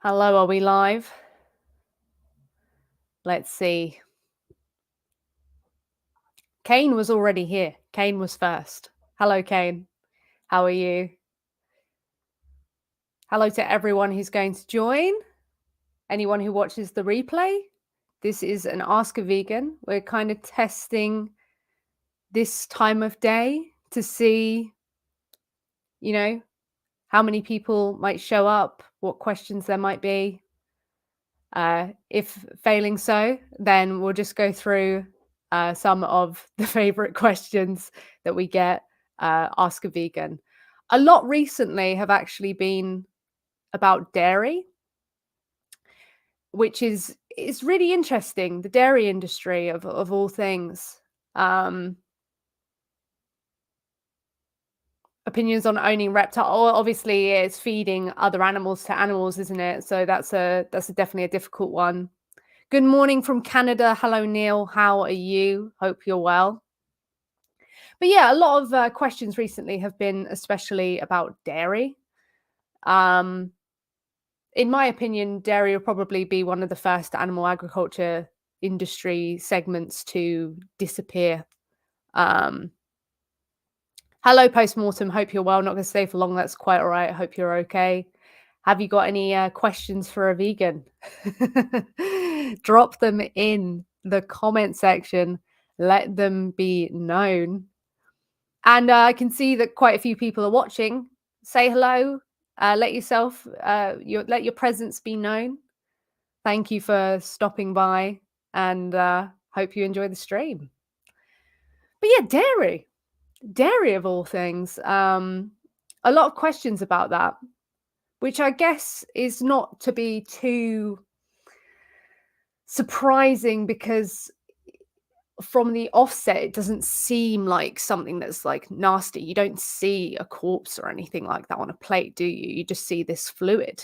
Hello, are we live? Let's see. Kane was already here. Kane was first. Hello, Kane. How are you? Hello to everyone who's going to join. Anyone who watches the replay. This is an Ask a Vegan. We're kind of testing this time of day to see, how many people might show up, what questions there might be. If failing so, then we'll just go through some of the favorite questions that we get. Ask a Vegan. A lot recently have actually been about dairy, which is really interesting. The dairy industry of all things. Opinions on owning reptile. Obviously, it's feeding other animals to animals, isn't it? So that's definitely a difficult one. Good morning from Canada. Hello, Neil. How are you? Hope you're well. But yeah, a lot of questions recently have been especially about dairy. In my opinion, dairy will probably be one of the first animal agriculture industry segments to disappear. Hello, postmortem. Hope you're well. Not going to stay for long. That's quite all right. Hope you're okay. Have you got any questions for a vegan? Drop them in the comment section. Let them be known. And I can see that quite a few people are watching. Say hello. Let your presence be known. Thank you for stopping by, and hope you enjoy the stream. But yeah, dairy of all things. A lot of questions about that, which I guess is not to be too surprising because from the offset, it doesn't seem like something that's like nasty. You don't see a corpse or anything like that on a plate, do you? You just see this fluid.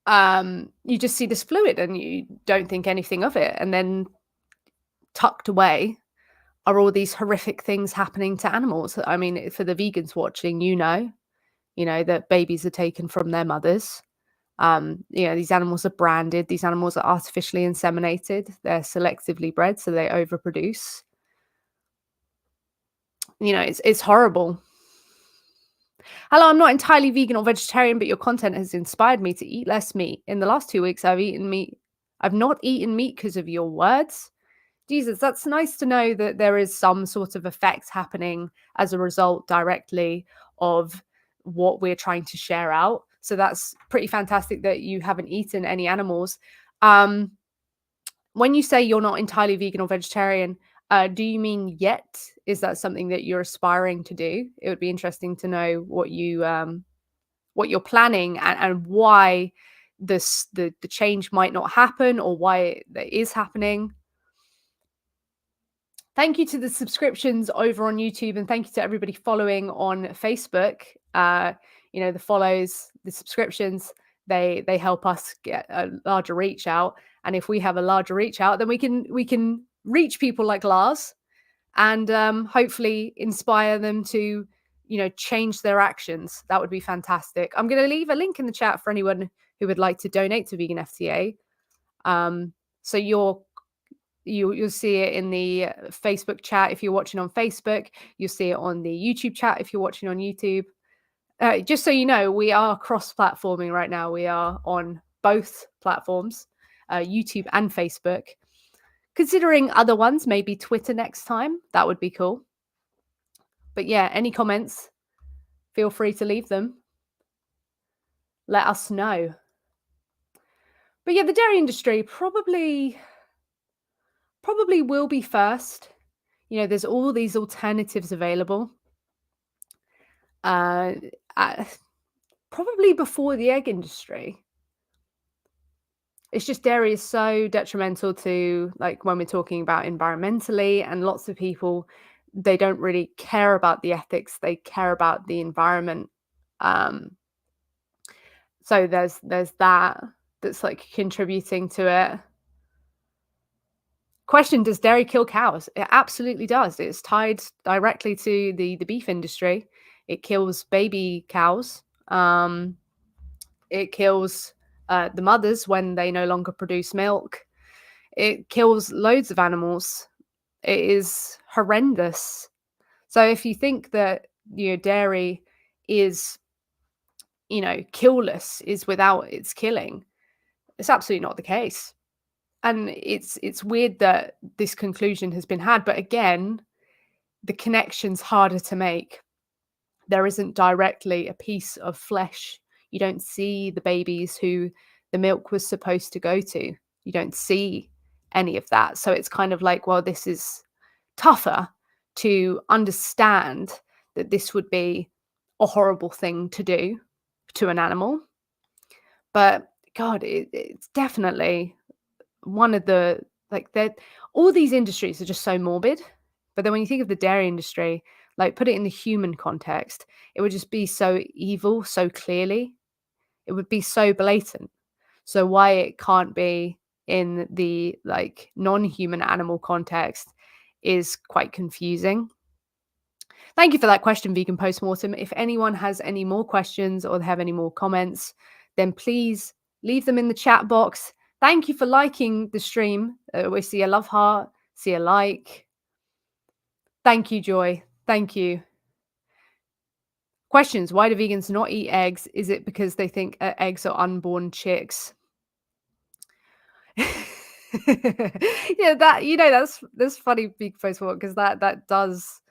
You just see this fluid and you don't think anything of it. And then tucked away are all these horrific things happening to animals. I mean, for the vegans watching, that babies are taken from their mothers. These animals are branded. These animals are artificially inseminated. They're selectively bred, so they overproduce. It's horrible. Hello, I'm not entirely vegan or vegetarian, but your content has inspired me to eat less meat. In the last 2 weeks, I've eaten meat. I've not eaten meat because of your words. Jesus, that's nice to know that there is some sort of effect happening as a result directly of what we're trying to share out. So that's pretty fantastic that you haven't eaten any animals. When you say you're not entirely vegan or vegetarian, do you mean yet? Is that something that you're aspiring to do? It would be interesting to know what you're planning and why the change might not happen or why it is happening. Thank you to the subscriptions over on YouTube, and thank you to everybody following on Facebook. The follows, the subscriptions, they help us get a larger reach out. And if we have a larger reach out, then we can reach people like Lars and hopefully inspire them to, change their actions. That would be fantastic. I'm going to leave a link in the chat for anyone who would like to donate to Vegan FTA. So you'll see it in the Facebook chat if you're watching on Facebook. You'll see it on the YouTube chat if you're watching on YouTube. Just so you know, we are cross-platforming right now. We are on both platforms, YouTube and Facebook. Considering other ones, maybe Twitter next time. That would be cool. But yeah, any comments, feel free to leave them. Let us know. But yeah, the dairy industry probably will be first. There's all these alternatives available. Probably before the egg industry. It's just dairy is so detrimental to, like, when we're talking about environmentally, and lots of people, they don't really care about the ethics. They care about the environment. So there's that's like contributing to it. Question, does dairy kill cows? It absolutely does. It's tied directly to the beef industry. It kills baby cows. It kills the mothers when they no longer produce milk. It kills loads of animals. It is horrendous. So if you think that dairy is killless, is without its killing, it's absolutely not the case. And it's weird that this conclusion has been had, but again, the connection's harder to make. There isn't directly a piece of flesh. You don't see the babies who the milk was supposed to go to. You don't see any of that. So it's kind of like, well, this is tougher to understand that this would be a horrible thing to do to an animal. But God, it's definitely one of the that all these industries are just so morbid. But then when you think of the dairy industry, like put it in the human context, it would just be so evil, so clearly. It would be so blatant. So why it can't be in the non-human animal context is quite confusing. Thank you for that question, Vegan Postmortem. If anyone has any more questions or they have any more comments, then please leave them in the chat box. Thank you for liking the stream. We see a love heart, see a like. Thank you, Joy. Thank you. Questions. Why do vegans not eat eggs? Is it because they think eggs are unborn chicks? Yeah, that's funny, Big Post because that does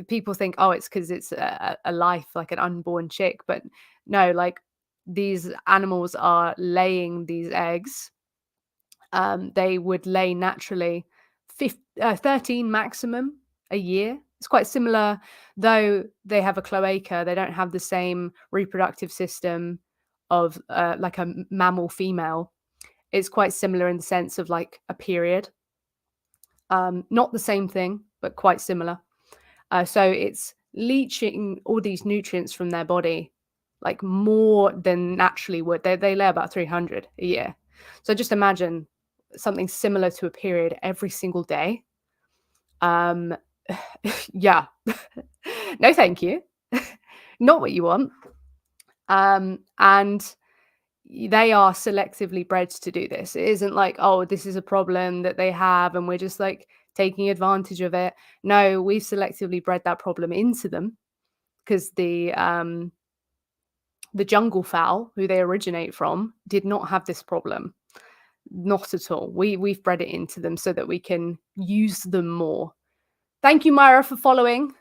people think, oh, it's because it's a life, like an unborn chick, but no, like these animals are laying these eggs. They would lay naturally 13 maximum a year. It's quite similar, though they have a cloaca. They don't have the same reproductive system of like a mammal female. It's quite similar in the sense of like a period. Not the same thing, but quite similar. So it's leaching all these nutrients from their body, like more than naturally would. They lay about 300 a year. So just imagine something similar to a period every single day. Yeah. No, thank you. Not what you want. And they are selectively bred to do this. It isn't like, oh, this is a problem that they have and we're just like taking advantage of it. No, we've selectively bred that problem into them because the jungle fowl, who they originate from, did not have this problem. Not at all. We've bred it into them so that we can use them more. Thank you, Myra, for following.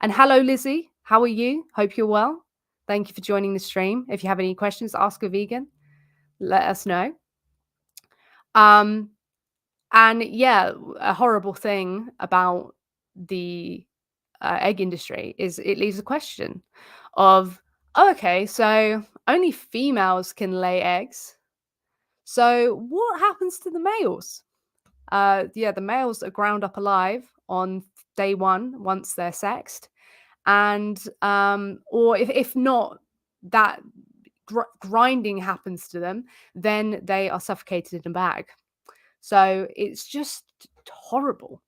And hello, Lizzie. How are you? Hope you're well. Thank you for joining the stream. If you have any questions, ask a vegan. Let us know. And yeah, a horrible thing about the egg industry is it leaves a question of, oh, okay, so only females can lay eggs. So what happens to the males? Yeah, the males are ground up alive on day one once they're sexed. And or if not, that grinding happens to them, then they are suffocated in a bag. So it's just horrible.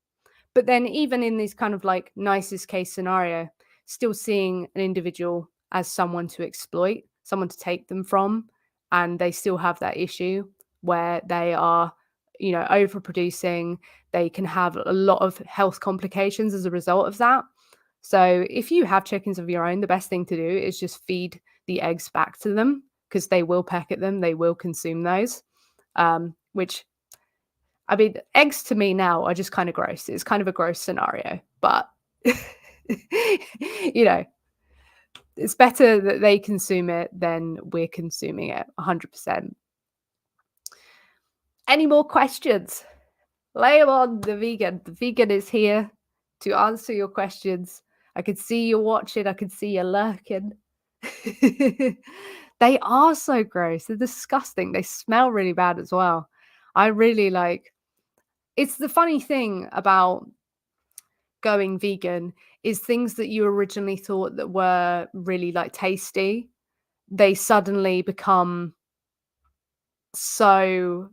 But then even in these kind of like nicest case scenario, still seeing an individual as someone to exploit, someone to take them from, and they still have that issue where they are, overproducing. They can have a lot of health complications as a result of that. So if you have chickens of your own, the best thing to do is just feed the eggs back to them because they will peck at them. They will consume those, which, I mean, eggs to me now are just kind of gross. It's kind of a gross scenario, but, it's better that they consume it than we're consuming it 100%. Any more questions? Lay them on the vegan. The vegan is here to answer your questions. I can see you watching. I can see you lurking. They are so gross. They're disgusting. They smell really bad as well. I really it's the funny thing about going vegan is things that you originally thought that were really tasty, they suddenly become so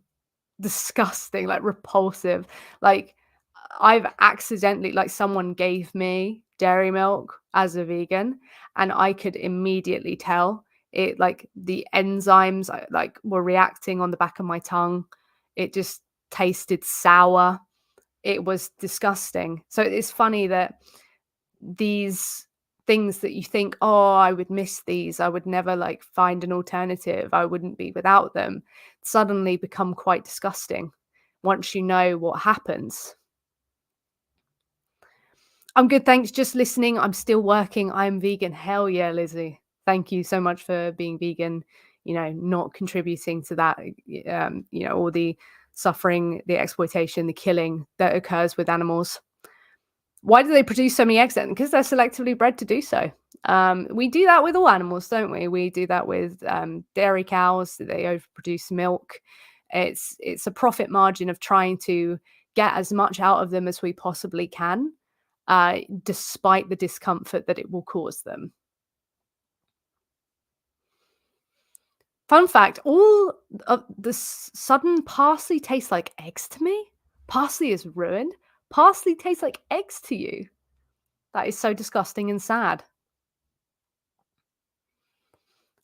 disgusting, repulsive. I've accidentally, someone gave me dairy milk as a vegan and I could immediately tell It like the enzymes like were reacting on the back of my tongue. It just tasted sour. It was disgusting. So it's funny that these things that you think, oh, I would miss these, I would never like find an alternative, I wouldn't be without them, suddenly become quite disgusting once you know what happens. I'm good, thanks. Just listening. I'm still working. I'm vegan. Hell yeah, Lizzie. Thank you so much for being vegan, not contributing to that, all the suffering, the exploitation, the killing that occurs with animals. Why do they produce so many eggs then? Because they're selectively bred to do so. We do that with all animals, don't we? We do that with dairy cows. They overproduce milk. It's a profit margin of trying to get as much out of them as we possibly can, despite the discomfort that it will cause them. Fun fact, all of the sudden parsley tastes like eggs to me. Parsley is ruined. Parsley tastes like eggs to you. That is so disgusting and sad.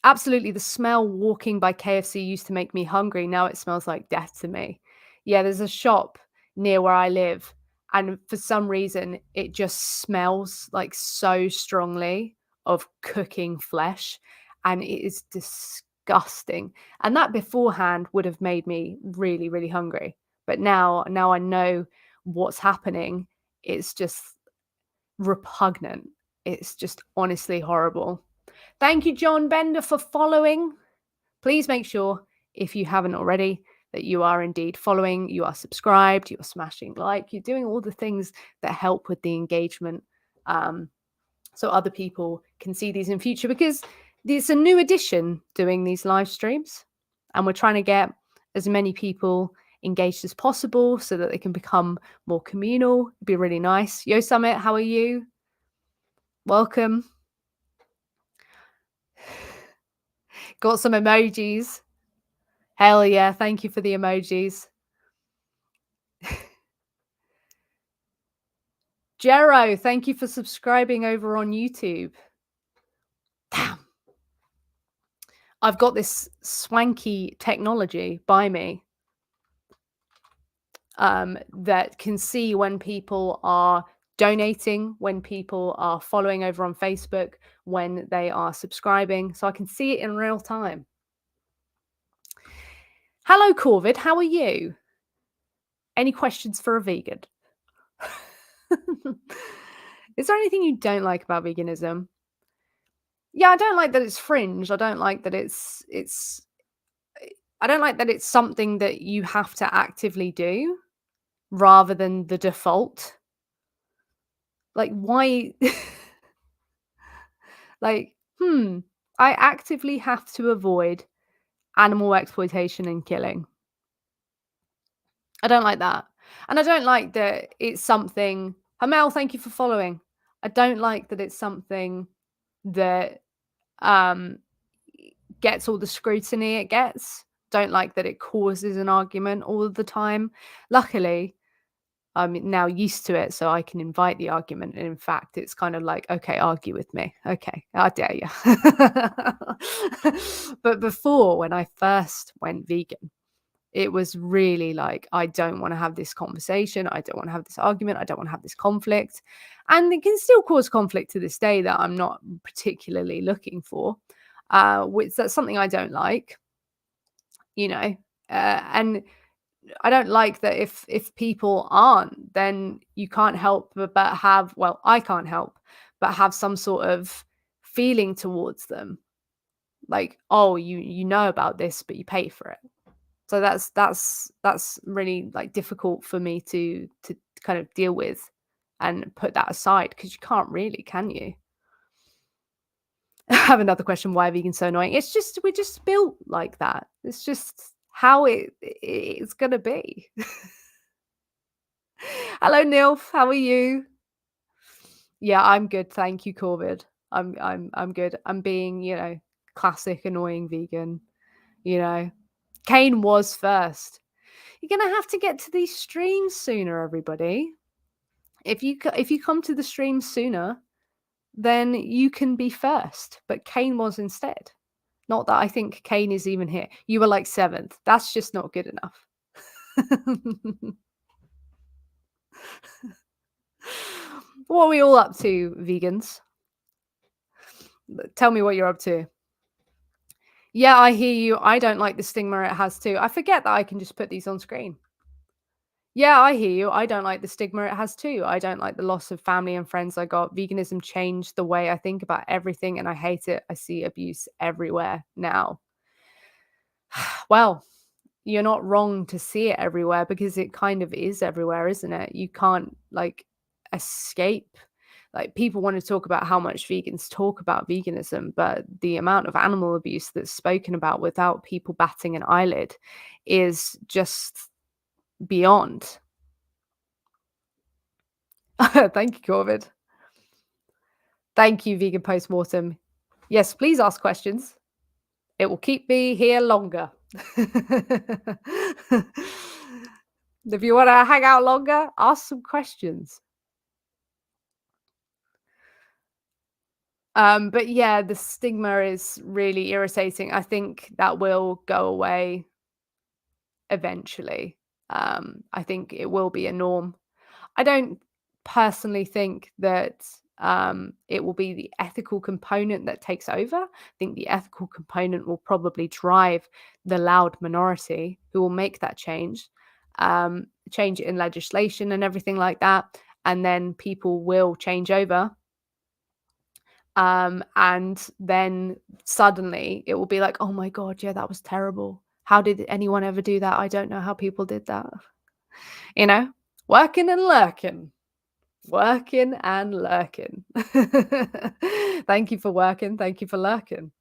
Absolutely, the smell walking by KFC used to make me hungry. Now it smells like death to me. Yeah, there's a shop near where I live, and for some reason, it just smells like so strongly of cooking flesh, and it is disgusting. And that beforehand would have made me really, really hungry. But now I know what's happening. It's just repugnant. It's just honestly horrible. Thank you, John Bender, for following. Please make sure, if you haven't already, that you are indeed following, you are subscribed, you are smashing like, you're doing all the things that help with the engagement, so other people can see these in future, because it's a new edition doing these live streams, and we're trying to get as many people engaged as possible so that they can become more communal. It'd be really nice. Yo Summit, how are you? Welcome. Got some emojis. Hell yeah, thank you for the emojis. Jero, thank you for subscribing over on YouTube. Damn. I've got this swanky technology by me that can see when people are donating, when people are following over on Facebook, when they are subscribing. So I can see it in real time. Hello, Corvid. How are you? Any questions for a vegan? Is there anything you don't like about veganism? Yeah, I don't like that it's fringe. I don't like that I don't like that it's something that you have to actively do rather than the default. Like, why? Like, I actively have to avoid animal exploitation and killing. I don't like that. And I don't like that it's something. Hamel, thank you for following. I don't like that it's something that um gets all the scrutiny it gets. Don't like that it causes an argument all of the time. Luckily, I'm now used to it, so I can invite the argument. And in fact, it's kind of like, okay, argue with me. Okay, I dare you. But before, when I first went vegan, it was really like, I don't want to have this conversation. I don't want to have this argument. I don't want to have this conflict. And it can still cause conflict to this day that I'm not particularly looking for, which that's something I don't like, and I don't like that if people aren't, then you can't help but have, well, I can't help but have some sort of feeling towards them. Like, oh, you know about this, but you pay for it. So that's really like difficult for me to kind of deal with and put that aside, because you can't really, can you? I have another question. Why are vegans so annoying? It's just, we're just built like that. It's just how it's gonna be. Hello, Nilf. How are you? Yeah, I'm good. Thank you, Corbid. I'm good. I'm being, classic annoying vegan. Kane was first. You're gonna have to get to these streams sooner, everybody. If you come to the stream sooner, then you can be first. But Kane was instead. Not that I think Kane is even here. You were like 7th. That's just not good enough. What are we all up to, vegans? Tell me what you're up to. Yeah, I hear you. I don't like the stigma it has too. I forget that I can just put these on screen. Yeah, I hear you. I don't like the stigma it has too. I don't like the loss of family and friends I got. Veganism changed the way I think about everything and I hate it. I see abuse everywhere now. Well, you're not wrong to see it everywhere because it kind of is everywhere, isn't it? You can't like escape. Like people want to talk about how much vegans talk about veganism, but the amount of animal abuse that's spoken about without people batting an eyelid is just beyond. Thank you, Corvid. Thank you, Vegan Postmortem. Yes, please ask questions. It will keep me here longer. If you want to hang out longer, ask some questions. But yeah, the stigma is really irritating. I think that will go away eventually. I think it will be a norm. I don't personally think that it will be the ethical component that takes over. I think the ethical component will probably drive the loud minority who will make that change it in legislation and everything like that. And then people will change over. And then suddenly it will be like, oh my God, yeah, that was terrible. How did anyone ever do that? I don't know how people did that. You know, working and lurking. Working and lurking. Thank you for working. Thank you for lurking.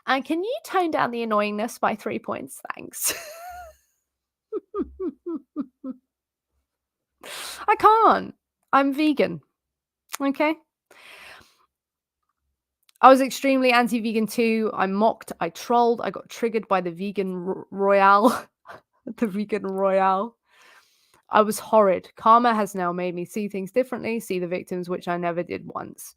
And can you tone down the annoyingness by 3 points? Thanks. I can't. I'm vegan. Okay. I was extremely anti-vegan too. I mocked, I trolled, I got triggered by the vegan royale. The vegan royale. I was horrid. Karma has now made me see things differently, see the victims, which I never did once.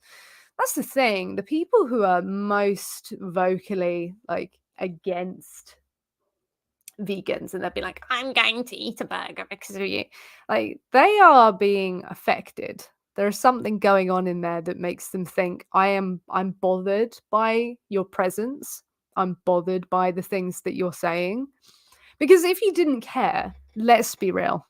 That's the thing. The people who are most vocally like against vegans and they'll be like, I'm going to eat a burger because of you. Like they are being affected. There's something going on in there that makes them think I'm bothered by your presence. I'm bothered by the things that you're saying. Because if you didn't care, let's be real.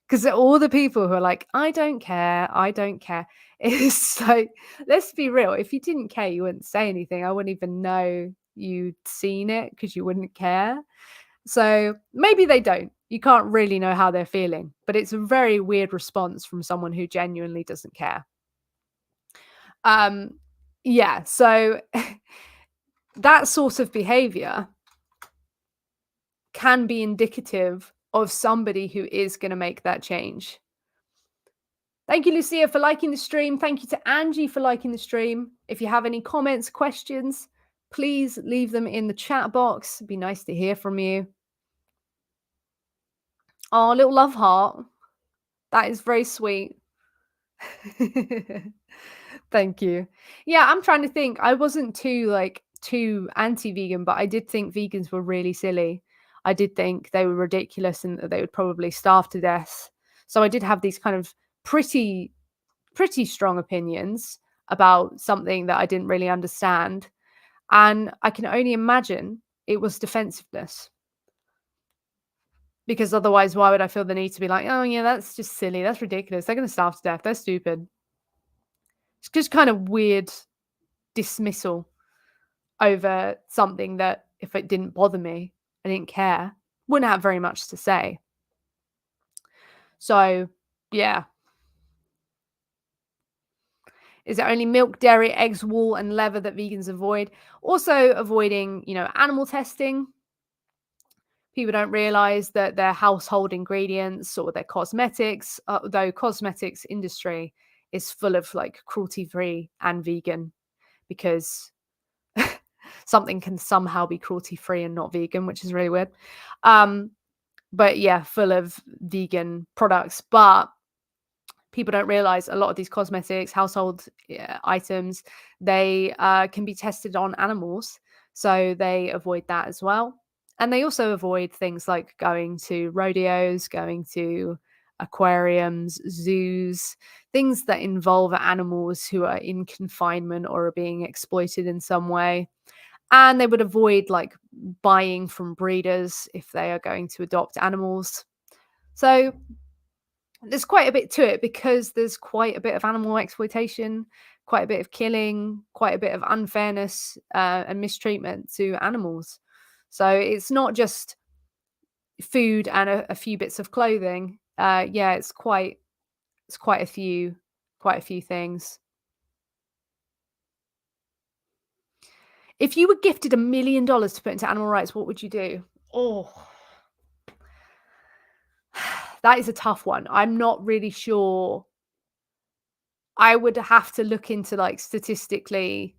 Because all the people who are like, I don't care, I don't care. It's like, let's be real. If you didn't care, you wouldn't say anything. I wouldn't even know you'd seen it because you wouldn't care. So maybe they don't. You can't really know how they're feeling, but it's a very weird response from someone who genuinely doesn't care. Yeah, so that sort of behavior can be indicative of somebody who is going to make that change. Thank you, Lucia, for liking the stream. Thank you to Angie for liking the stream. If you have any comments, questions, please leave them in the chat box. It'd be nice to hear from you. Oh, little love heart. That is very sweet. Thank you. Yeah, I'm trying to think. I wasn't too anti-vegan, but I did think vegans were really silly. I did think they were ridiculous and that they would probably starve to death. So I did have these kind of pretty strong opinions about something that I didn't really understand. And I can only imagine it was defensiveness. Because otherwise, why would I feel the need to be like, oh, yeah, that's just silly. That's ridiculous. They're going to starve to death. They're stupid. It's just kind of weird dismissal over something that if it didn't bother me, I didn't care, wouldn't have very much to say. So, yeah. Is it only milk, dairy, eggs, wool, and leather that vegans avoid? Also avoiding, animal testing. People don't realize that their household ingredients or their cosmetics, though cosmetics industry is full of like cruelty-free and vegan because something can somehow be cruelty-free and not vegan, which is really weird. But yeah, full of vegan products. But people don't realize a lot of these cosmetics, household items, they can be tested on animals. So they avoid that as well. And they also avoid things like going to rodeos, going to aquariums, zoos, things that involve animals who are in confinement or are being exploited in some way. And they would avoid like buying from breeders if they are going to adopt animals. So there's quite a bit to it because there's quite a bit of animal exploitation, quite a bit of killing, quite a bit of unfairness and mistreatment to animals. So it's not just food and a few bits of clothing. Yeah, it's quite a few things. If you were gifted $1 million to put into animal rights, what would you do? Oh, that is a tough one. I'm not really sure. I would have to look into like statistically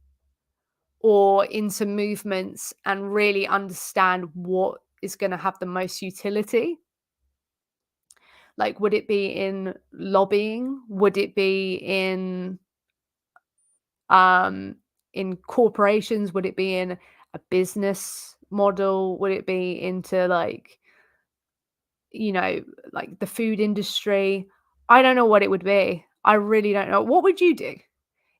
or into movements and really understand what is going to have the most utility. Like, would it be in lobbying? Would it be in corporations? Would it be in a business model? Would it be into like, you know, like the food industry? I don't know what it would be. I really don't know. What would you do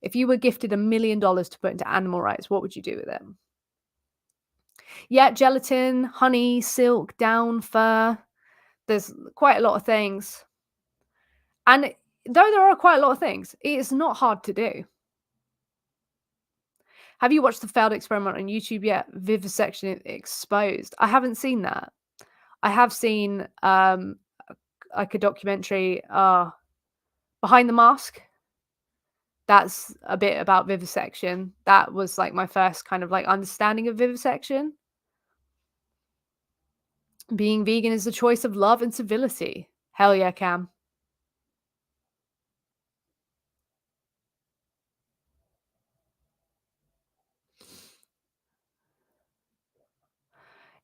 if you were gifted $1 million to put into animal rights? What would you do with it? Yeah, gelatin, honey, silk, down, fur. There's quite a lot of things. And though there are quite a lot of things, it is not hard to do. Have you watched the failed experiment on YouTube yet? Vivisection exposed. I haven't seen that. I have seen like a documentary, Behind the Mask. That's a bit about vivisection. That was like my first kind of like understanding of vivisection. Being vegan is a choice of love and civility. Hell yeah, Cam.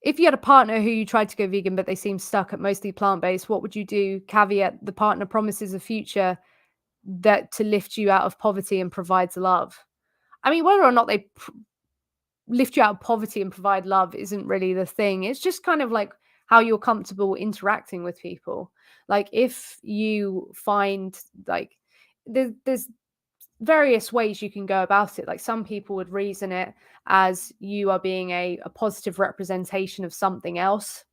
If you had a partner who you tried to go vegan, but they seem stuck at mostly plant-based, what would you do? Caveat, the partner promises a future that to lift you out of poverty and provides love. I mean, whether or not they lift you out of poverty and provide love isn't really the thing. It's just kind of like how you're comfortable interacting with people. Like if you find like there's various ways you can go about it. Like some people would reason it as you are being a positive representation of something else.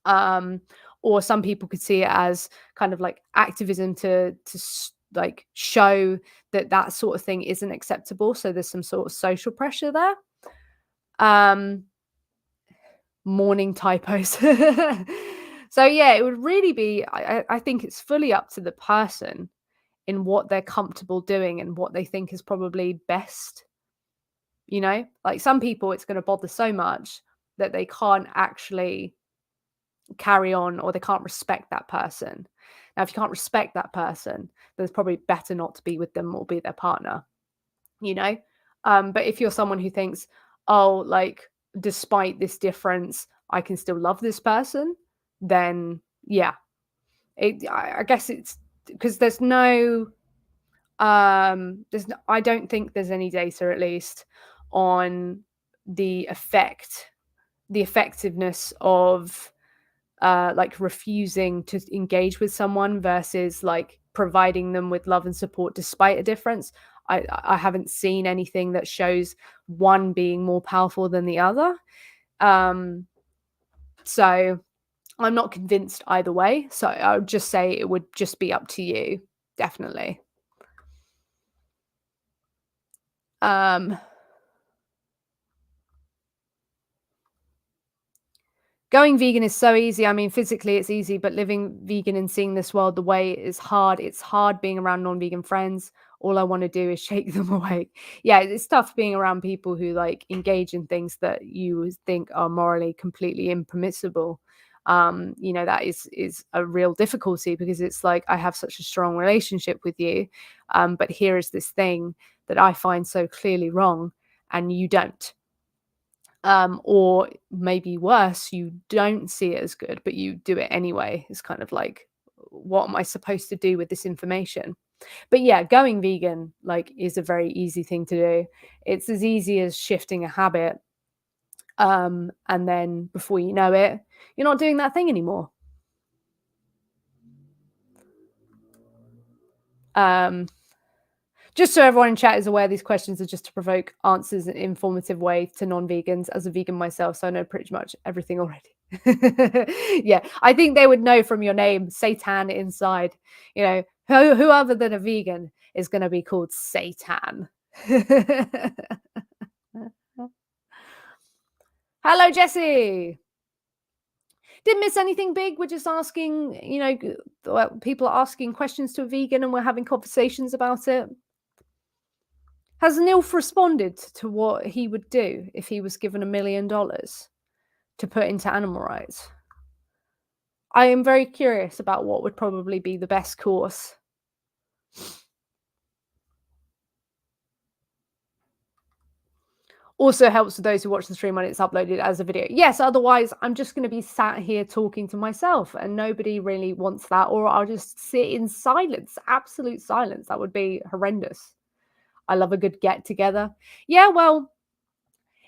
Um, or some people could see it as kind of like activism like show that that sort of thing isn't acceptable. So there's some sort of social pressure there. Um, Morning typos. So yeah, it would really be. I think it's fully up to the person in what they're comfortable doing and what they think is probably best. You know, like some people, it's going to bother so much that they can't actually carry on or they can't respect that person. Now, if you can't respect that person, then it's probably better not to be with them or be their partner, you know? But if you're someone who thinks, oh, like, despite this difference, I can still love this person, then yeah, I guess it's because I don't think there's any data, at least, on the effectiveness of like refusing to engage with someone versus like providing them with love and support despite a difference. I haven't seen anything that shows one being more powerful than the other. So I'm not convinced either way. So I would just say it would just be up to you, definitely. Um, Going vegan is so easy. I mean, physically it's easy, but living vegan and seeing this world the way it is hard. It's hard being around non-vegan friends. All I want to do is shake them awake. Yeah, it's tough being around people who like engage in things that you would think are morally completely impermissible. You know, that is a real difficulty because it's like I have such a strong relationship with you, but here is this thing that I find so clearly wrong, and you don't. Or maybe worse, you don't see it as good, but you do it anyway. It's kind of like, what am I supposed to do with this information? But yeah, going vegan like is a very easy thing to do. It's as easy as shifting a habit. And then before you know it, you're not doing that thing anymore. Just so everyone in chat is aware, these questions are just to provoke answers in an informative way to non-vegans. As a vegan myself, so I know pretty much everything already. Yeah, I think they would know from your name, Satan inside. You know, who other than a vegan is going to be called Satan? Hello, Jesse. Didn't miss anything big. We're just asking, people are asking questions to a vegan and we're having conversations about it. Has Nilf responded to what he would do if he was given $1 million to put into animal rights? I am very curious about what would probably be the best course. Also helps with those who watch the stream when it's uploaded as a video. Yes, otherwise I'm just going to be sat here talking to myself and nobody really wants that, or I'll just sit in silence, absolute silence. That would be horrendous. I love a good get together. Yeah, well,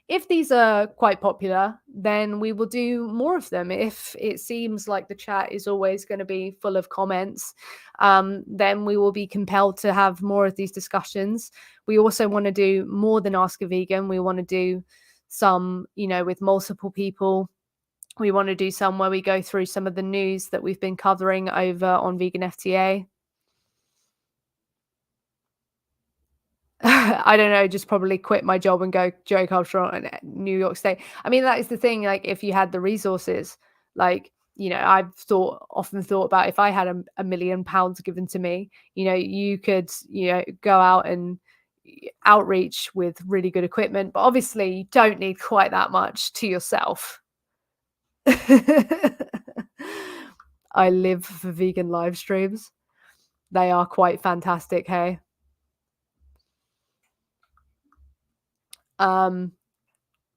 if these are quite popular, then we will do more of them. If it seems like the chat is always going to be full of comments, then we will be compelled to have more of these discussions. We also want to do more than Ask a Vegan. We want to do some, with multiple people. We want to do some where we go through some of the news that we've been covering over on Vegan FTA. I don't know, just probably quit my job and go joe culture in New York State. I mean, that is the thing. Like, if you had the resources, like, I've often thought about if I had a £1 million given to me, you could, go out and outreach with really good equipment, but obviously you don't need quite that much to yourself. I live for vegan live streams. They are quite fantastic. Hey. But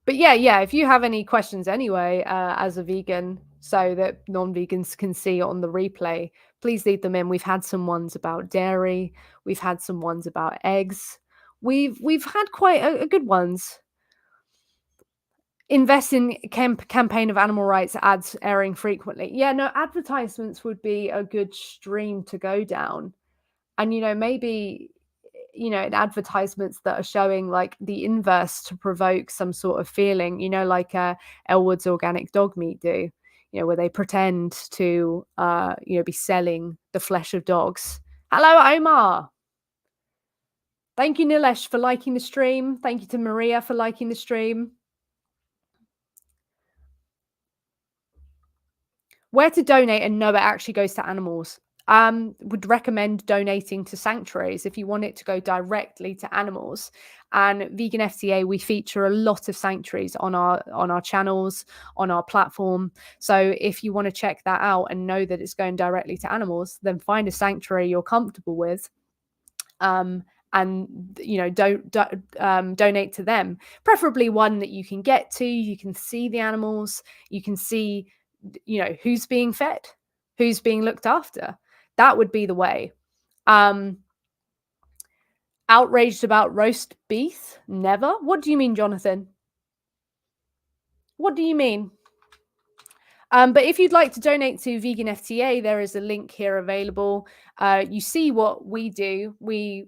yeah, if you have any questions anyway, as a vegan, so that non-vegans can see on the replay, please leave them in. We've had some ones about dairy. We've had some ones about eggs. We've had quite a good ones. Invest in campaign of animal rights ads airing frequently. Yeah, no, advertisements would be a good stream to go down. And maybe in advertisements that are showing like the inverse to provoke some sort of feeling, like Elwood's organic dog meat do, where they pretend to be selling the flesh of dogs. Hello, Omar. Thank you, Nilesh, for liking the stream. Thank you to Maria for liking the stream. Where to donate and know it actually goes to animals. Would recommend donating to sanctuaries if you want it to go directly to animals. And Vegan FTA, we feature a lot of sanctuaries on our channels, on our platform. So if you want to check that out and know that it's going directly to animals, then find a sanctuary you're comfortable with. And donate to them, preferably one that you can get to. You can see the animals, you can see who's being fed, who's being looked after. That would be the way. Outraged about roast beef? Never. What do you mean, Jonathan? What do you mean? But if you'd like to donate to Vegan FTA, there is a link here available. You see what we do. We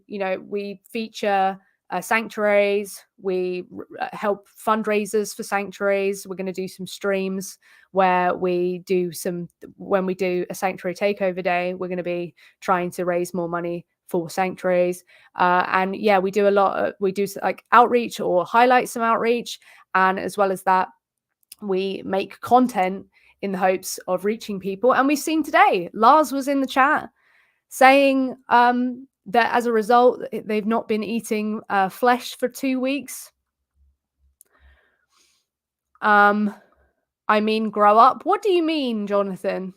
feature sanctuaries. We help fundraisers for sanctuaries. We're going to do some streams where when we do a sanctuary takeover day, we're going to be trying to raise more money for sanctuaries. And yeah, we do we do like outreach or highlight some outreach. And as well as that, we make content in the hopes of reaching people. And we've seen today, Lars was in the chat saying that as a result, they've not been eating flesh for 2 weeks. I mean, grow up. What do you mean, Jonathan?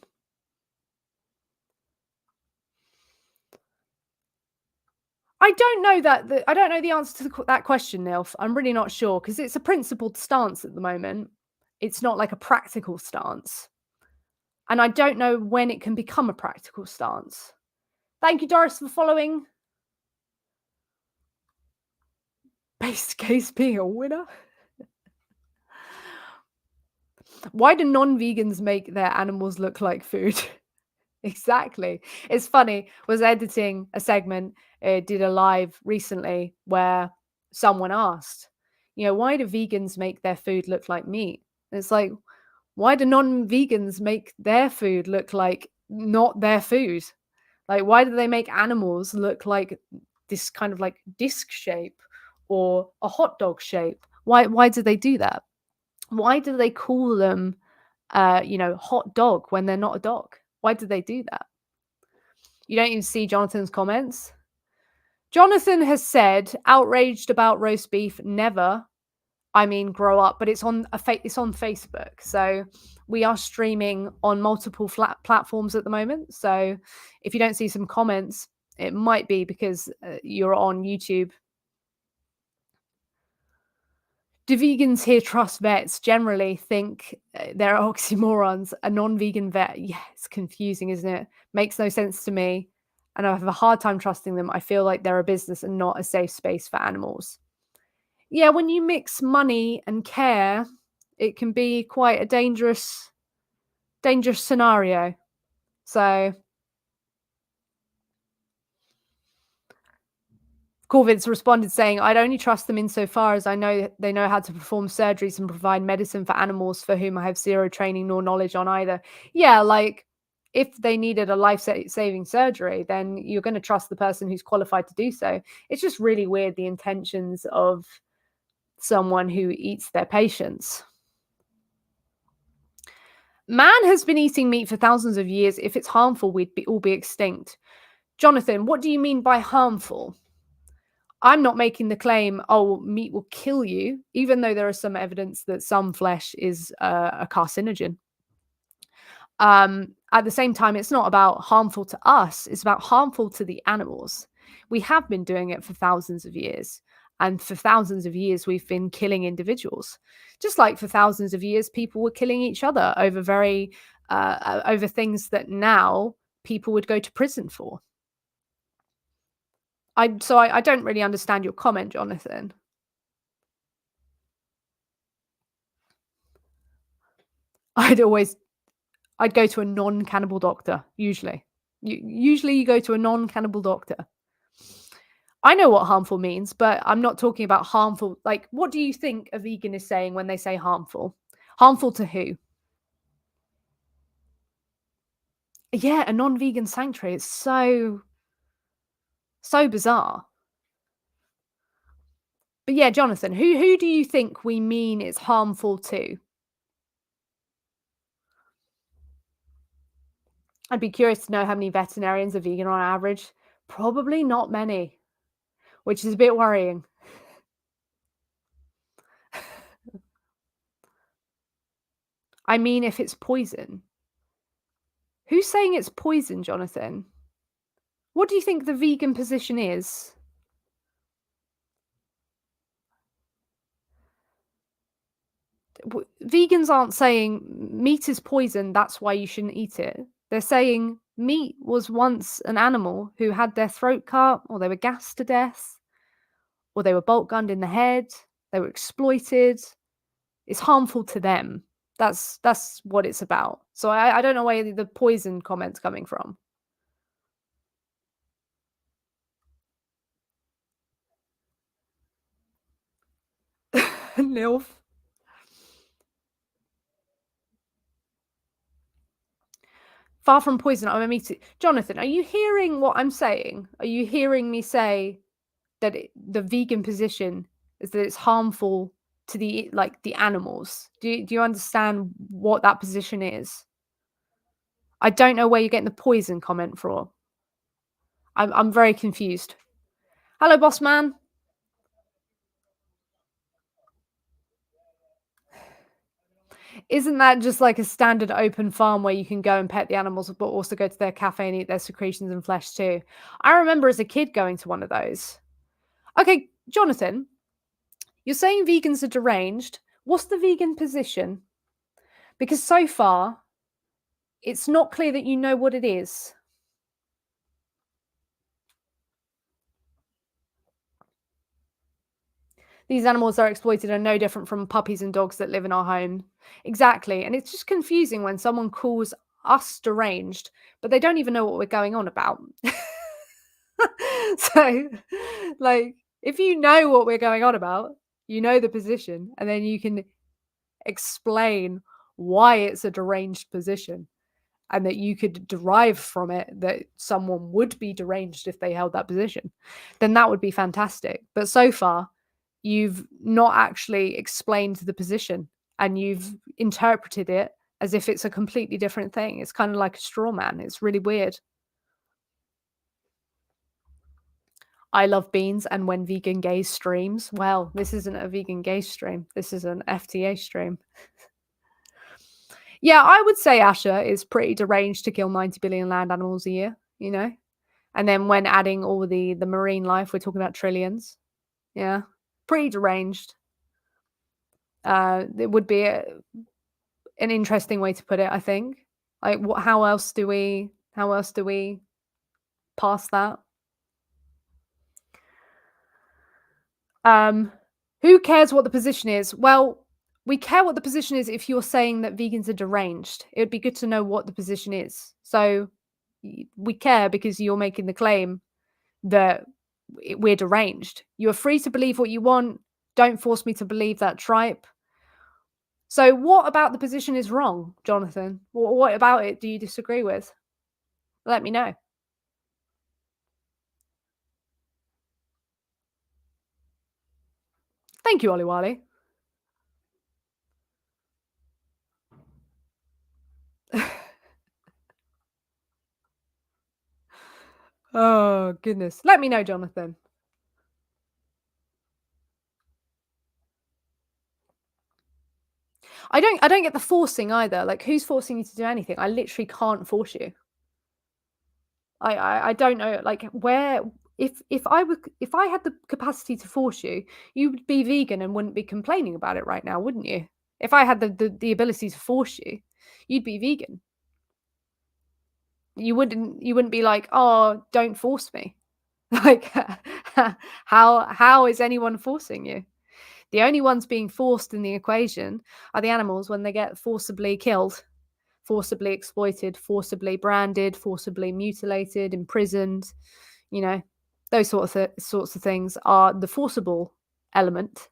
I don't know that. I don't know the answer to that question, Nilf. I'm really not sure because it's a principled stance at the moment. It's not like a practical stance. And I don't know when it can become a practical stance. Thank you, Doris, for following. Base case being a winner. Why do non-vegans make their animals look like food? Exactly. It's funny, was editing a segment, did a live recently where someone asked, why do vegans make their food look like meat? And it's like, why do non-vegans make their food look like not their food? Like, why do they make animals look like this kind of like disc shape or a hot dog shape? Why do they do that? Why do they call them, hot dog when they're not a dog? Why do they do that? You don't even see Jonathan's comments. Jonathan has said, outraged about roast beef, never. I mean, grow up, but it's on Facebook. So we are streaming on multiple platforms at the moment. So if you don't see some comments, it might be because you're on YouTube. Do vegans here trust vets? Generally think they're oxymorons. A non-vegan vet, yeah, it's confusing, isn't it? Makes no sense to me. And I have a hard time trusting them. I feel like they're a business and not a safe space for animals. Yeah, when you mix money and care, it can be quite a dangerous scenario. So Corvid's responded saying, I'd only trust them insofar as I know they know how to perform surgeries and provide medicine for animals for whom I have zero training nor knowledge on either. Yeah, like if they needed a life-saving surgery, then you're going to trust the person who's qualified to do so. It's just really weird, the intentions of someone who eats their patients. Man has been eating meat for thousands of years. If it's harmful, we'd all be extinct. Jonathan, what do you mean by harmful? I'm not making the claim, oh, meat will kill you, even though there is some evidence that some flesh is a carcinogen. At the same time, it's not about harmful to us, it's about harmful to the animals. We have been doing it for thousands of years. And for thousands of years, we've been killing individuals. Just like for thousands of years, people were killing each other over things that now people would go to prison for. I don't really understand your comment, Jonathan. I'd always I'd go to a non-cannibal doctor, usually. Usually you go to a non-cannibal doctor. I know what harmful means, but I'm not talking about harmful. Like, what do you think a vegan is saying when they say harmful? Harmful to who? Yeah, a non-vegan sanctuary. It's so bizarre. But yeah, Jonathan, who do you think we mean it's harmful to? I'd be curious to know how many veterinarians are vegan on average. Probably not many, which is a bit worrying. I mean, if it's poison. Who's saying it's poison, Jonathan? What do you think the vegan position is? Vegans aren't saying meat is poison, that's why you shouldn't eat it. They're saying meat was once an animal who had their throat cut, or they were gassed to death, or they were bolt gunned in the head, they were exploited. It's harmful to them. That's what it's about. So I don't know where the poison comment's coming from. Nilf. Far from poison, I'm a meat. Jonathan, are you hearing what I'm saying? Are you hearing me say that the vegan position is that it's harmful to the animals? Do you understand what that position is? I don't know where you're getting the poison comment from. I'm very confused. Hello, boss man. Isn't that just like a standard open farm where you can go and pet the animals, but also go to their cafe and eat their secretions and flesh too? I remember as a kid going to one of those. Okay, Jonathan, you're saying vegans are deranged. What's the vegan position? Because so far, it's not clear that you know what it is. These animals are exploited are no different from puppies and dogs that live in our home. Exactly. And it's just confusing when someone calls us deranged, but they don't even know what we're going on about. So, like, if you know what we're going on about, you know the position, and then you can explain why it's a deranged position and that you could derive from it that someone would be deranged if they held that position, then that would be fantastic. But so far, you've not actually explained the position and you've interpreted it as if it's a completely different thing. It's kind of like a straw man. It's really weird. I love beans and when vegan gays streams. Well, this isn't a vegan gay stream. This is an FTA stream. Yeah, I would say Asher is pretty deranged to kill 90 billion land animals a year, you know? And then when adding all the marine life, we're talking about trillions. Yeah. Pretty deranged. It would be an interesting way to put it, I think. Like what how else do we pass that? Um, who cares what the position is? Well, we care what the position is if you're saying that vegans are deranged. It would be good to know what the position is. So we care because you're making the claim that we're deranged. You're free to believe what you want. Don't force me to believe that tripe. So, what about the position is wrong, Jonathan? What about it do you disagree with? Let me know. Thank you, Oliwali. Oh goodness. Let me know, Jonathan. I don't get the forcing either. Like who's forcing you to do anything? I literally can't force you. I don't know like where if I had the capacity to force you, you would be vegan and wouldn't be complaining about it right now, wouldn't you? If I had the ability to force you, you'd be vegan. You wouldn't be like, "Oh, don't force me." Like how is anyone forcing you? The only ones being forced in the equation are the animals when they get forcibly killed, forcibly exploited, forcibly branded, forcibly mutilated, imprisoned, you know, those sorts of things are the forcible element.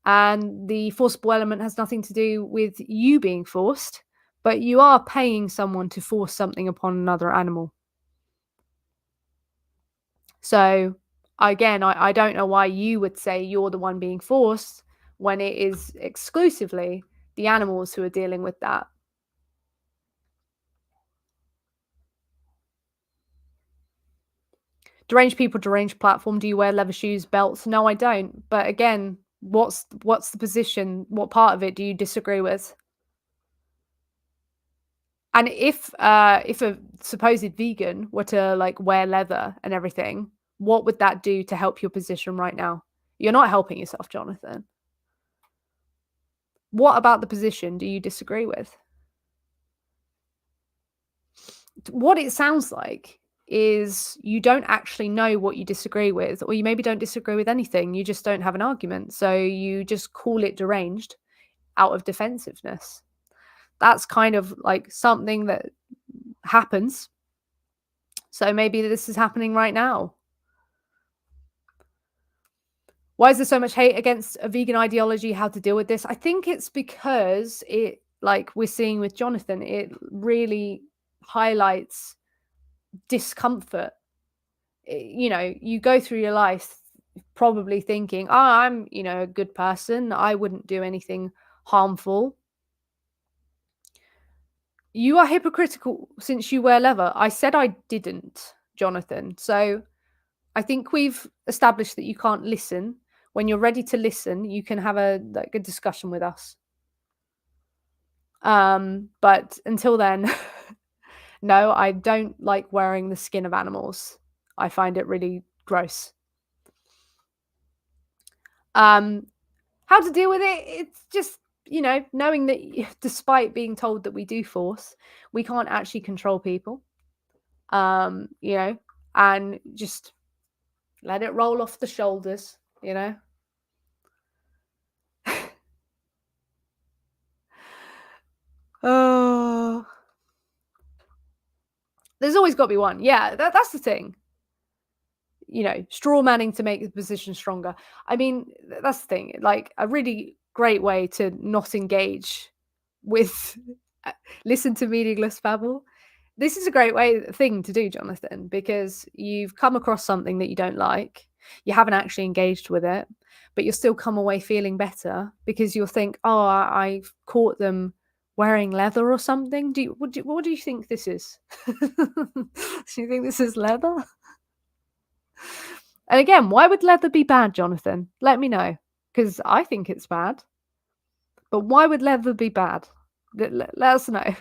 And the forcible element has nothing to do with you being forced, but you are paying someone to force something upon another animal. So again, I don't know why you would say you're the one being forced when it is exclusively the animals who are dealing with that. Deranged people, deranged platform. Do you wear leather shoes, belts? No, I don't. But again, what's the position? What part of it do you disagree with? And if a supposed vegan were to like wear leather and everything, what would that do to help your position right now? You're not helping yourself, Jonathan. What about the position do you disagree with? What it sounds like is you don't actually know what you disagree with, or you maybe don't disagree with anything. You just don't have an argument. So you just call it deranged out of defensiveness. That's kind of like something that happens. So maybe this is happening right now. Why is there so much hate against a vegan ideology? How to deal with this? I think it's because it, like we're seeing with Jonathan, it really highlights discomfort. You know, you go through your life probably thinking, oh, I'm, a good person. I wouldn't do anything harmful. You are hypocritical since you wear leather. I said I didn't, Jonathan. So I think we've established that you can't listen. When you're ready to listen, you can have a discussion with us. But until then, no, I don't like wearing the skin of animals. I find it really gross. Um, how to deal with it? It's just, knowing that despite being told that we do force, we can't actually control people. And just let it roll off the shoulders, There's always got to be one. Yeah, that's the thing. Straw manning to make the position stronger. I mean, that's the thing. Like a really great way to not engage with uh, listen to meaningless babble. This is a great thing to do, Jonathan, because you've come across something that you don't like. You haven't actually engaged with it, but you'll still come away feeling better because you'll think, "Oh, I've caught them wearing leather or something." What do you think this is? Do you think this is leather? And again, why would leather be bad, Jonathan? Let me know, because I think it's bad. But why would leather be bad? Let us know.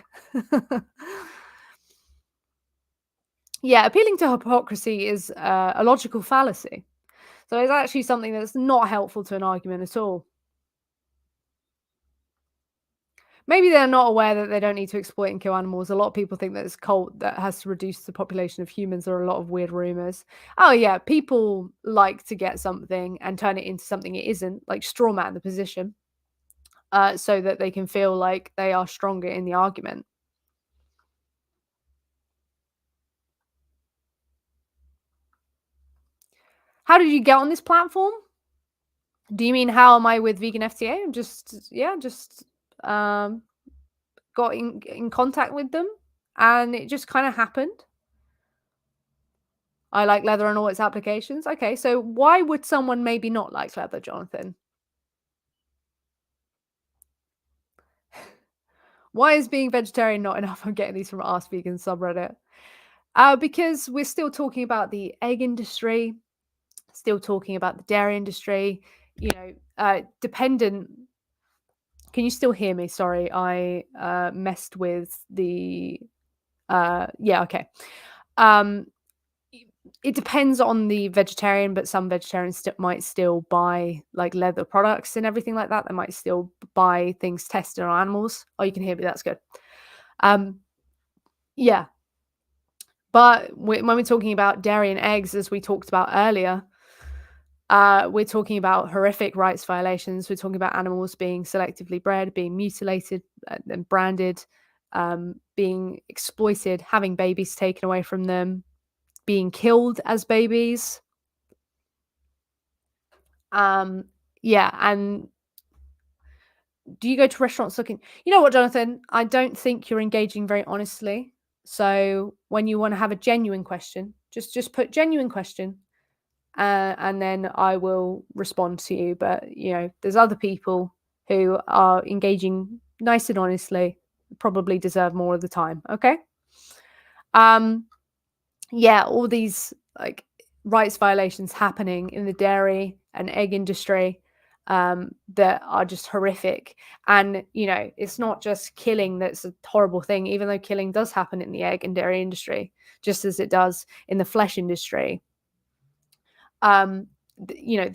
Yeah, appealing to hypocrisy is a logical fallacy. So it's actually something that's not helpful to an argument at all. Maybe they're not aware that they don't need to exploit and kill animals. A lot of people think that it's cult that has to reduce the population of humans. There are a lot of weird rumors. Oh yeah, people like to get something and turn it into something it isn't, like straw man the position, so that they can feel like they are stronger in the argument. How did you get on this platform? Do you mean how am I with vegan FTA? I'm just yeah, just um got in contact with them and it just kind of happened. I like leather and all its applications. Okay, so why would someone maybe not like leather, Jonathan? Why is being vegetarian not enough? I'm getting these from Ask Vegan subreddit. Because we're still talking about the egg industry, still talking about the dairy industry, dependent. Can you still hear me? Sorry, I messed with the. Yeah, okay. Um, it depends on the vegetarian, but some vegetarians might still buy like leather products and everything like that. They might still buy things tested on animals. Oh, you can hear me. That's good. Um, yeah, but when we're talking about dairy and eggs, as we talked about earlier, we're talking about horrific rights violations. We're talking about animals being selectively bred, being mutilated and branded, being exploited, having babies taken away from them, being killed as babies. Um, yeah, and do you go to restaurants looking? You know what, Jonathan? I don't think you're engaging very honestly. So when you want to have a genuine question, just put genuine question, and then I will respond to you. But there's other people who are engaging nice and honestly, probably deserve more of the time. Okay. Um, yeah, all these like rights violations happening in the dairy and egg industry that are just horrific. And it's not just killing that's a horrible thing, even though killing does happen in the egg and dairy industry, just as it does in the flesh industry. The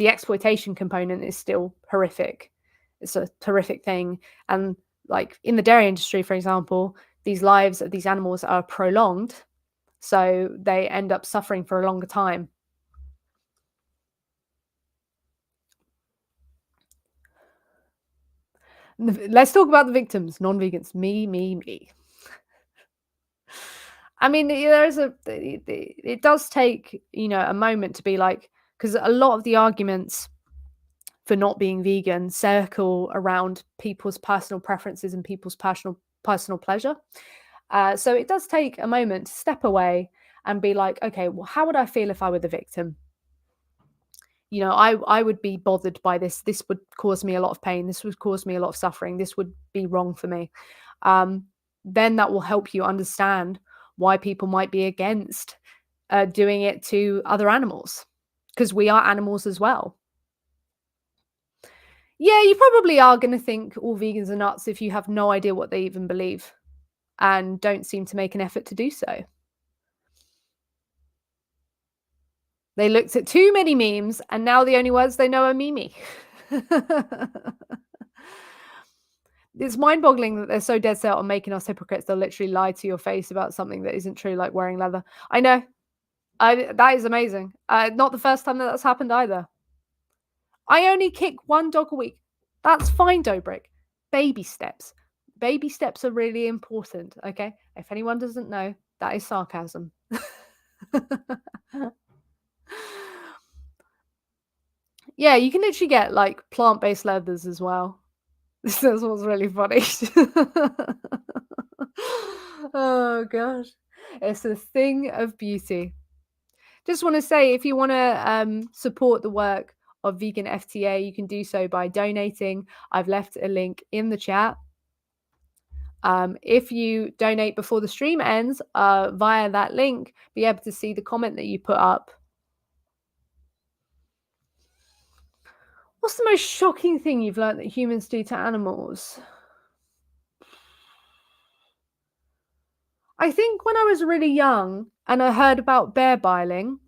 exploitation component is still horrific. It's a terrific thing. And like in the dairy industry, for example, these lives of these animals are prolonged, so they end up suffering for a longer time. Let's talk about the victims, non-vegans. Me. I mean, it does take, a moment to be like, because a lot of the arguments for not being vegan circle around people's personal preferences and people's personal pleasure. So it does take a moment to step away and be like, okay, well, how would I feel if I were the victim? I would be bothered by this. This would cause me a lot of pain. This would cause me a lot of suffering. This would be wrong for me. Um, then that will help you understand why people might be against doing it to other animals, because we are animals as well. Yeah, you probably are going to think all vegans are nuts if you have no idea what they even believe and don't seem to make an effort to do so. They looked at too many memes and now the only words they know are Mimi. It's mind-boggling that they're so dead set on making us hypocrites. They'll literally lie to your face about something that isn't true, like wearing leather. I know. That is amazing. Not the first time that's happened either. I only kick one dog a week. That's fine, Dobrik. Baby steps. Baby steps are really important, okay? If anyone doesn't know, That is sarcasm. Yeah, you can literally get like plant-based leathers as well. This is what's really funny. Oh gosh. It's a thing of beauty. Just want to say if you want to support the work of Vegan FTA, you can do so by donating. I've left a link in the chat. If you donate before the stream ends via that link, be able to see the comment that you put up. What's the most shocking thing you've learned that humans do to animals? I think when I was really young and I heard about bear biling,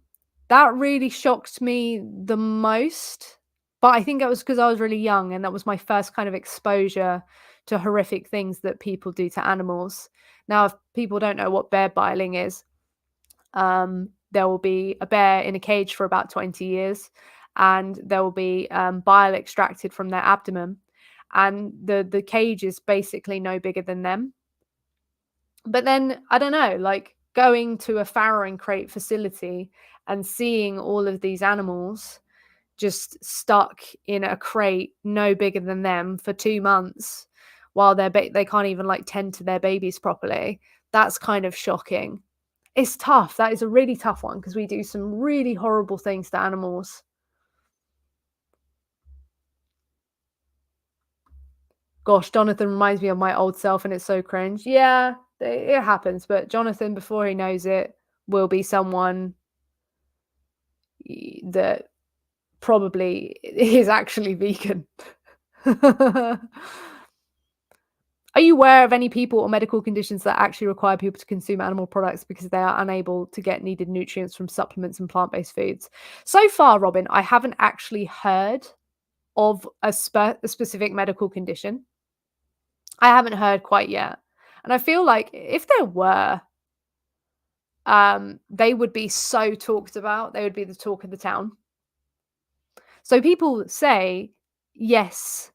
that really shocked me the most. But I think it was because I was really young and that was my first kind of exposure to horrific things that people do to animals. Now, if people don't know what bear biling is, there will be a bear in a cage for about 20 years and there will be bile extracted from their abdomen. And the cage is basically no bigger than them. But then, I don't know, like going to a farrowing crate facility and seeing all of these animals just stuck in a crate no bigger than them for 2 months while they can't even like tend to their babies properly. That's kind of shocking. It's tough. That is a really tough one because we do some really horrible things to animals. Gosh, Jonathan reminds me of my old self and it's so cringe. Yeah, it happens, but Jonathan, before he knows it, will be someone that probably is actually vegan. Are you aware of any people or medical conditions that actually require people to consume animal products because they are unable to get needed nutrients from supplements and plant-based foods? So far, Robin, I haven't actually heard of a specific medical condition. I haven't heard quite yet. And I feel like if there were, they would be so talked about. They would be the talk of the town. So people say, yes,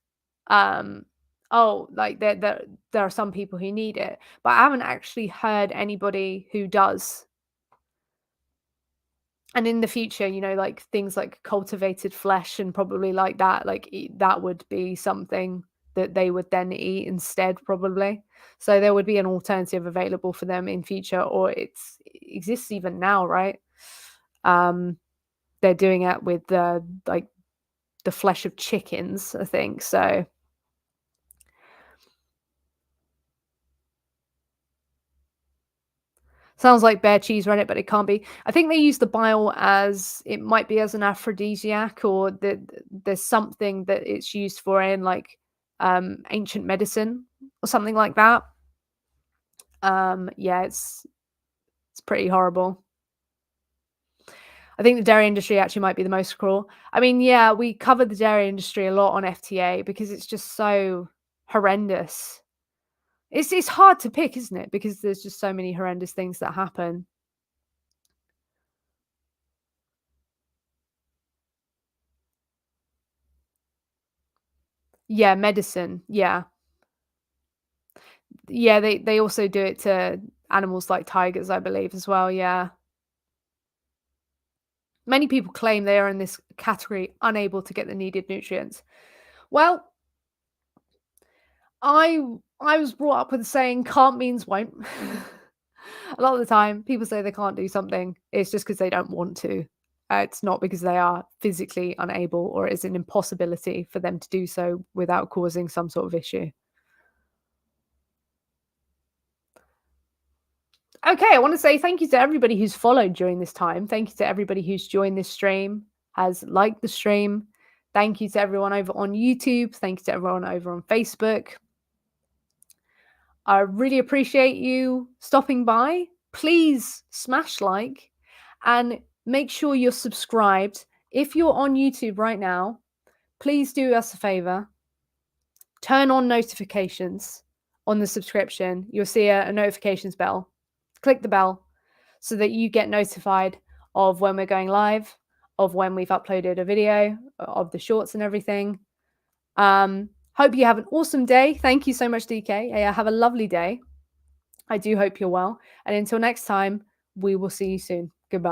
oh, like there are some people who need it, but I haven't actually heard anybody who does. And in the future, you know, like things like cultivated flesh and probably like that, like that would be something that they would then eat instead, probably. So there would be an alternative available for them in future, or it exists even now, right? They're doing it with like the flesh of chickens, I think. So sounds like bear cheese rennet, but it can't be. I think they use the bile as it might be as an aphrodisiac, or there's something that it's used for in like ancient medicine or something like that. Yeah, it's pretty horrible. I think the dairy industry actually might be the most cruel. I mean, yeah, we covered the dairy industry a lot on FTA because it's just so horrendous. It's hard to pick, isn't it? Because there's just so many horrendous things that happen. Yeah, medicine. Yeah. Yeah, they also do it to animals like tigers, I believe, as well, yeah. Many people claim they are in this category unable to get the needed nutrients. Well, I I was brought up with the saying can't means won't. A lot of the time, people say they can't do something, it's just because they don't want to. It's not because they are physically unable or it's an impossibility for them to do so without causing some sort of issue. Okay, I want to say thank you to everybody who's followed during this time. Thank you to everybody who's joined this stream, has liked the stream. Thank you to everyone over on YouTube. Thank you to everyone over on Facebook. I really appreciate you stopping by. Please smash like and make sure you're subscribed. If you're on YouTube right now, please do us a favor. Turn on notifications on the subscription. You'll see a notifications bell. Click the bell so that you get notified of when we're going live, of when we've uploaded a video, of the shorts and everything. Hope you have an awesome day. Thank you so much, DK. Yeah, have a lovely day. I do hope you're well. And until next time, we will see you soon.